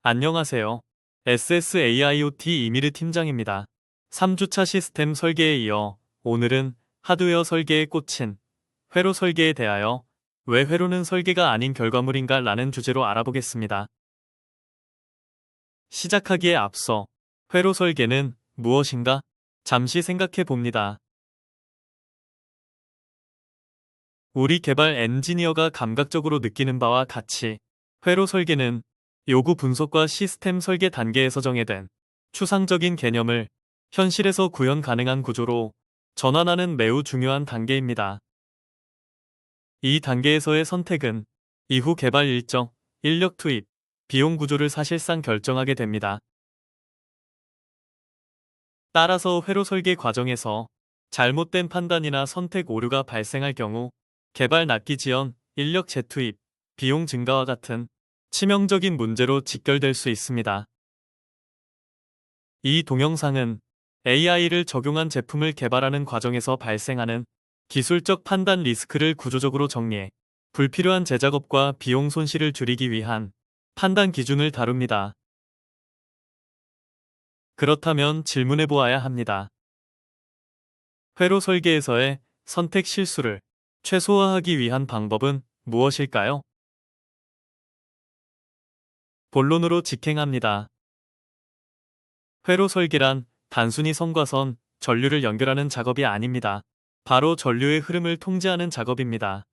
안녕하세요. SSAIoT 이미르 팀장입니다. 3주차 시스템 설계에 이어 오늘은 하드웨어 설계에 꽂힌 회로 설계에 대하여 왜 회로는 설계가 아닌 결과물인가 라는 주제로 알아보겠습니다. 시작하기에 앞서 회로 설계는 무엇인가? 잠시 생각해 봅니다. 우리 개발 엔지니어가 감각적으로 느끼는 바와 같이 회로 설계는 요구 분석과 시스템 설계 단계에서 정해된 추상적인 개념을 현실에서 구현 가능한 구조로 전환하는 매우 중요한 단계입니다. 이 단계에서의 선택은 이후 개발 일정, 인력 투입, 비용 구조를 사실상 결정하게 됩니다. 따라서 회로 설계 과정에서 잘못된 판단이나 선택 오류가 발생할 경우 개발 납기 지연, 인력 재투입, 비용 증가와 같은 치명적인 문제로 직결될 수 있습니다. 이 동영상은 AI를 적용한 제품을 개발하는 과정에서 발생하는 기술적 판단 리스크를 구조적으로 정리해 불필요한 재작업과 비용 손실을 줄이기 위한 판단 기준을 다룹니다. 그렇다면 질문해 보아야 합니다. 회로 설계에서의 선택 실수를 최소화하기 위한 방법은 무엇일까요? 본론으로 직행합니다. 회로 설계란 단순히 선과 선, 전류를 연결하는 작업이 아닙니다. 바로 전류의 흐름을 통제하는 작업입니다.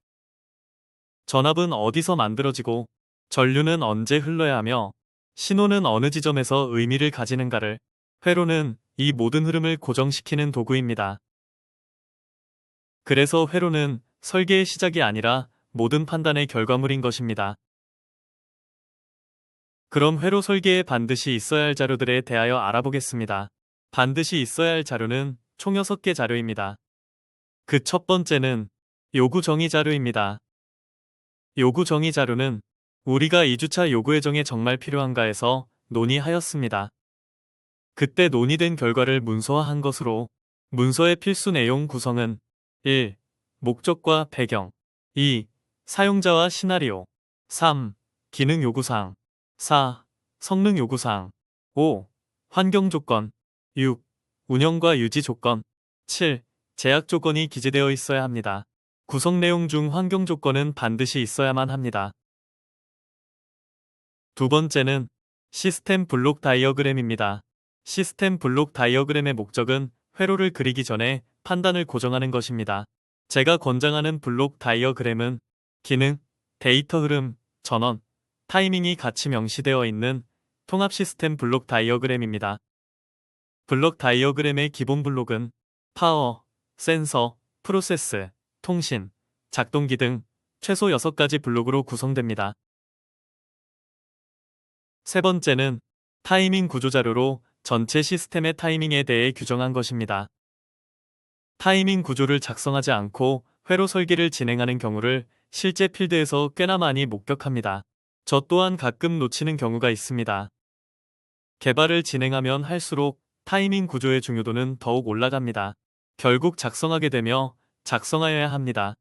전압은 어디서 만들어지고 전류는 언제 흘러야 하며 신호는 어느 지점에서 의미를 가지는가를 회로는 이 모든 흐름을 고정시키는 도구입니다. 그래서 회로는 설계의 시작이 아니라 모든 판단의 결과물인 것입니다. 그럼 회로 설계에 반드시 있어야 할 자료들에 대하여 알아보겠습니다. 반드시 있어야 할 자료는 총 6개 자료입니다. 그 첫 번째는 요구 정의 자료입니다. 요구 정의 자료는 우리가 2주차 요구 회정에 정말 필요한가에서 논의하였습니다. 그때 논의된 결과를 문서화한 것으로 문서의 필수 내용 구성은 1. 목적과 배경 2. 사용자와 시나리오 3. 기능 요구사항 4. 성능 요구사항 5. 환경 조건 6. 운영과 유지 조건 7. 제약 조건이 기재되어 있어야 합니다. 구성 내용 중 환경 조건은 반드시 있어야만 합니다. 두 번째는 시스템 블록 다이어그램입니다. 시스템 블록 다이어그램의 목적은 회로를 그리기 전에 판단을 고정하는 것입니다. 제가 권장하는 블록 다이어그램은 기능, 데이터 흐름, 전원, 타이밍이 같이 명시되어 있는 통합 시스템 블록 다이어그램입니다. 블록 다이어그램의 기본 블록은 파워, 센서, 프로세스, 통신, 작동기 등 최소 6가지 블록으로 구성됩니다. 세 번째는 타이밍 구조 자료로 전체 시스템의 타이밍에 대해 규정한 것입니다. 타이밍 구조를 작성하지 않고 회로 설계를 진행하는 경우를 실제 필드에서 꽤나 많이 목격합니다. 저 또한 가끔 놓치는 경우가 있습니다. 개발을 진행하면 할수록 타이밍 구조의 중요도는 더욱 올라갑니다. 결국 작성하게 되며 작성하여야 합니다.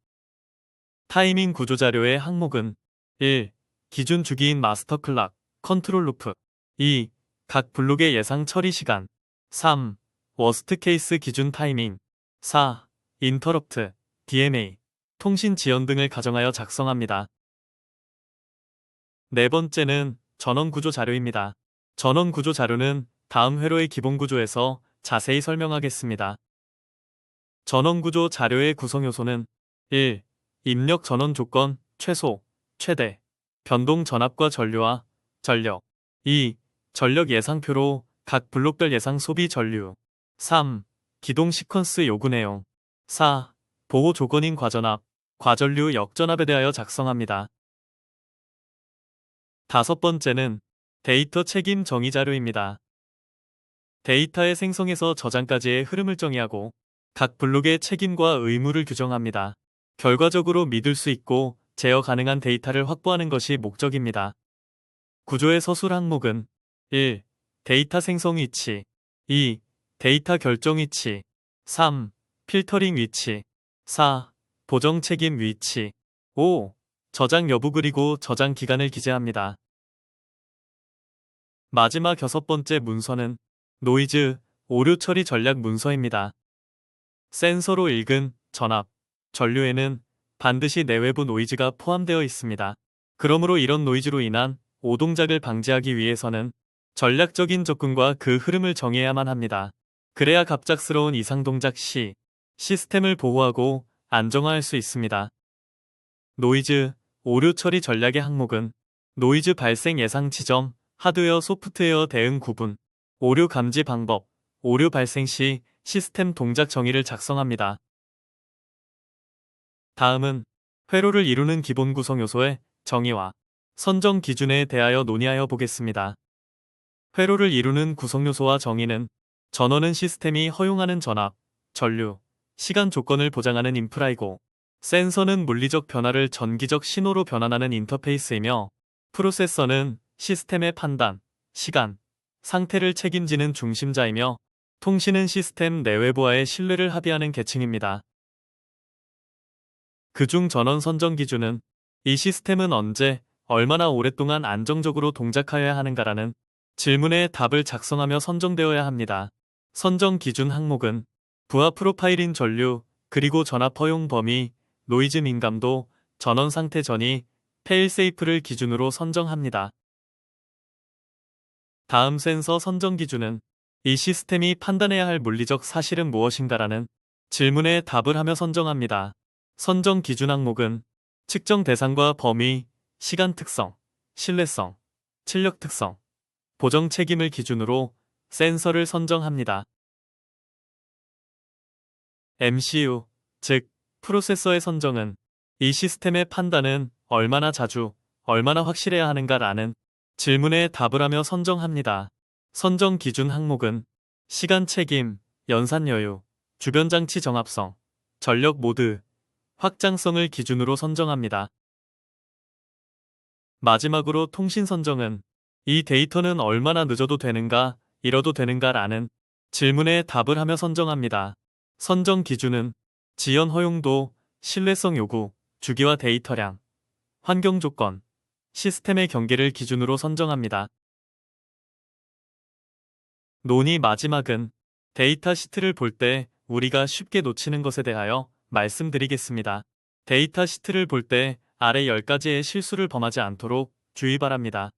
타이밍 구조 자료의 항목은 1. 기준 주기인 마스터 클락, 컨트롤 루프 2. 각 블록의 예상 처리 시간 3. 워스트 케이스 기준 타이밍 4. 인터럽트, DMA, 통신 지연 등을 가정하여 작성합니다. 네 번째는 전원 구조 자료입니다. 전원 구조 자료는 다음 회로의 기본 구조에서 자세히 설명하겠습니다. 전원 구조 자료의 구성 요소는 1. 입력 전원 조건, 최소, 최대, 변동 전압과 전류와 전력 2. 전력 예상표로 각 블록별 예상 소비 전류 3. 기동 시퀀스 요구 내용 4. 보호 조건인 과전압, 과전류 역전압에 대하여 작성합니다. 다섯 번째는 데이터 책임 정의 자료입니다. 데이터의 생성에서 저장까지의 흐름을 정의하고 각 블록의 책임과 의무를 규정합니다. 결과적으로 믿을 수 있고 제어 가능한 데이터를 확보하는 것이 목적입니다. 구조의 서술 항목은 1. 데이터 생성 위치 2. 데이터 결정 위치 3. 필터링 위치 4. 보정 책임 위치 5. 저장 여부 그리고 저장 기간을 기재합니다. 마지막 6번째 문서는 노이즈, 오류 처리 전략 문서입니다. 센서로 읽은 전압, 전류에는 반드시 내외부 노이즈가 포함되어 있습니다. 그러므로 이런 노이즈로 인한 오동작을 방지하기 위해서는 전략적인 접근과 그 흐름을 정해야만 합니다. 그래야 갑작스러운 이상 동작 시 시스템을 보호하고 안정화할 수 있습니다. 노이즈, 오류 처리 전략의 항목은 노이즈 발생 예상 지점, 하드웨어 소프트웨어 대응 구분, 오류 감지 방법, 오류 발생 시 시스템 동작 정의를 작성합니다. 다음은 회로를 이루는 기본 구성 요소의 정의와 선정 기준에 대하여 논의하여 보겠습니다. 회로를 이루는 구성 요소와 정의는 전원은 시스템이 허용하는 전압, 전류, 시간 조건을 보장하는 인프라이고, 센서는 물리적 변화를 전기적 신호로 변환하는 인터페이스이며, 프로세서는 시스템의 판단, 시간, 상태를 책임지는 중심자이며, 통신은 시스템 내외부와의 신뢰를 합의하는 계층입니다. 그중 전원 선정 기준은 이 시스템은 언제, 얼마나 오랫동안 안정적으로 동작하여야 하는가라는 질문에 답을 작성하며 선정되어야 합니다. 선정 기준 항목은 부하 프로파일인 전류, 그리고 전압 허용 범위, 노이즈 민감도, 전원 상태 전이, 페일세이프를 기준으로 선정합니다. 다음 센서 선정 기준은 이 시스템이 판단해야 할 물리적 사실은 무엇인가라는 질문에 답을 하며 선정합니다. 선정 기준 항목은 측정 대상과 범위, 시간 특성, 신뢰성, 출력 특성, 보정 책임을 기준으로 센서를 선정합니다. MCU, 즉 프로세서의 선정은 이 시스템의 판단은 얼마나 자주, 얼마나 확실해야 하는가라는 질문에 답을 하며 선정합니다. 선정 기준 항목은 시간 책임, 연산 여유, 주변 장치 정합성, 전력 모드, 확장성을 기준으로 선정합니다. 마지막으로 통신 선정은 이 데이터는 얼마나 늦어도 되는가, 이뤄도 되는가라는 질문에 답을 하며 선정합니다. 선정 기준은 지연 허용도, 신뢰성 요구, 주기와 데이터량, 환경 조건, 시스템의 경계를 기준으로 선정합니다. 논의 마지막은 데이터 시트를 볼 때 우리가 쉽게 놓치는 것에 대하여 말씀드리겠습니다. 데이터 시트를 볼 때 아래 10가지의 실수를 범하지 않도록 주의 바랍니다.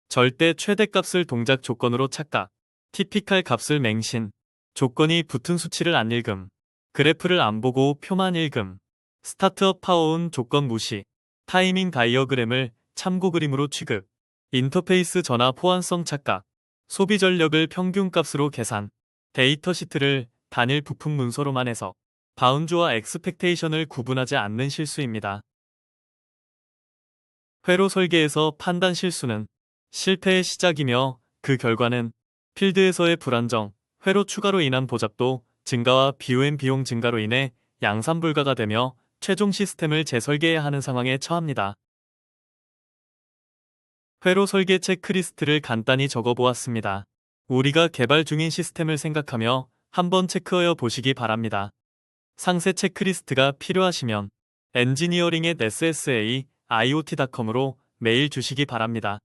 절대 최대값을 동작 조건으로 착각, 티피칼 값을 맹신, 조건이 붙은 수치를 안 읽음, 그래프를 안 보고 표만 읽음, 스타트업 파워온 조건 무시, 타이밍 다이어그램을 참고 그림으로 취급, 인터페이스 전압 호환성 착각, 소비 전력을 평균값으로 계산, 데이터 시트를 단일 부품 문서로만 해석, 바운드와 엑스펙테이션을 구분하지 않는 실수입니다. 회로 설계에서 판단 실수는 실패의 시작이며 그 결과는 필드에서의 불안정, 회로 추가로 인한 보잡도 증가와 BOM 비용 증가로 인해 양산 불가가 되며 최종 시스템을 재설계해야 하는 상황에 처합니다. 회로 설계 체크리스트를 간단히 적어보았습니다. 우리가 개발 중인 시스템을 생각하며 한번 체크하여 보시기 바랍니다. 상세 체크리스트가 필요하시면 engineering@ssa.iot.com으로 메일 주시기 바랍니다.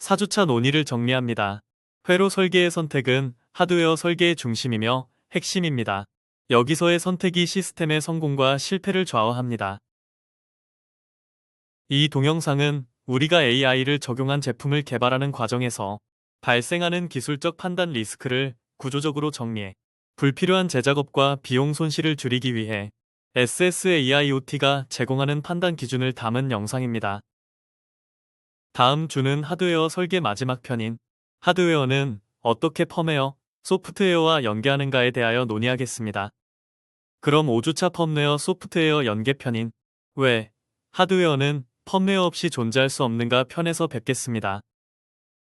4주차 논의를 정리합니다. 회로 설계의 선택은 하드웨어 설계의 중심이며 핵심입니다. 여기서의 선택이 시스템의 성공과 실패를 좌우합니다. 이 동영상은 우리가 AI를 적용한 제품을 개발하는 과정에서 발생하는 기술적 판단 리스크를 구조적으로 정리해 불필요한 재작업과 비용 손실을 줄이기 위해 SSAIoT가 제공하는 판단 기준을 담은 영상입니다. 다음 주는 하드웨어 설계 마지막 편인 하드웨어는 어떻게 펌웨어, 소프트웨어와 연계하는가에 대하여 논의하겠습니다. 그럼 5주차 펌웨어 소프트웨어 연계 편인 왜 하드웨어는 펌웨어 없이 존재할 수 없는가 편에서 뵙겠습니다.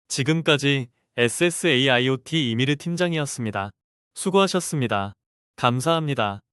지금까지 SSAIoT 이미르 팀장이었습니다. 수고하셨습니다. 감사합니다.